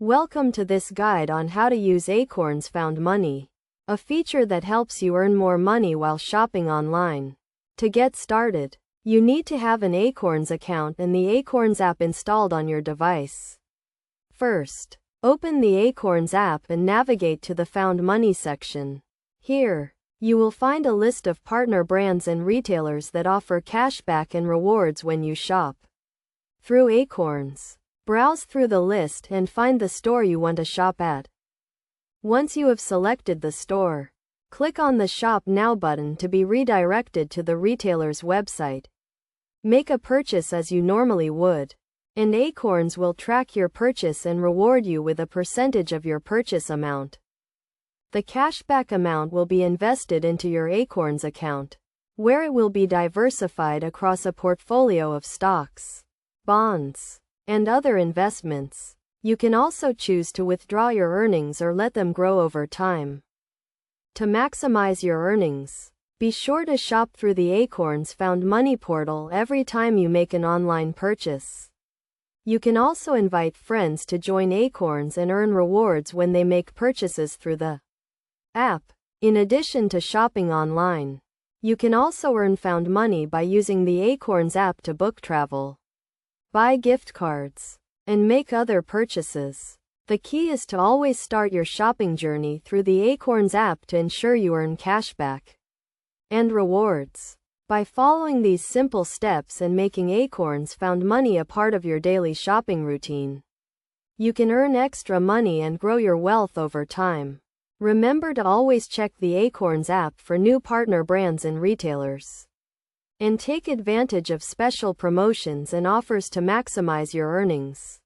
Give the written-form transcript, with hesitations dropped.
Welcome to this guide on how to use Acorns Found Money, a feature that helps you earn more money while shopping online. To get started, you need to have an Acorns account and the Acorns app installed on your device. First, open the Acorns app and navigate to the Found Money section. Here, you will find a list of partner brands and retailers that offer cashback and rewards when you shop through Acorns. Browse through the list and find the store you want to shop at. Once you have selected the store, click on the Shop Now button to be redirected to the retailer's website. Make a purchase as you normally would, and Acorns will track your purchase and reward you with a percentage of your purchase amount. The cashback amount will be invested into your Acorns account, where it will be diversified across a portfolio of stocks, bonds, and other investments. You can also choose to withdraw your earnings or let them grow over time. To maximize your earnings, be sure to shop through the Acorns Found Money portal every time you make an online purchase. You can also invite friends to join Acorns and earn rewards when they make purchases through the app. In addition to shopping online, you can also earn Found Money by using the Acorns app to book travel, buy gift cards, and make other purchases. The key is to always start your shopping journey through the Acorns app to ensure you earn cashback and rewards. By following these simple steps and making Acorns Found Money a part of your daily shopping routine, you can earn extra money and grow your wealth over time. Remember to always check the Acorns app for new partner brands and retailers, and take advantage of special promotions and offers to maximize your earnings.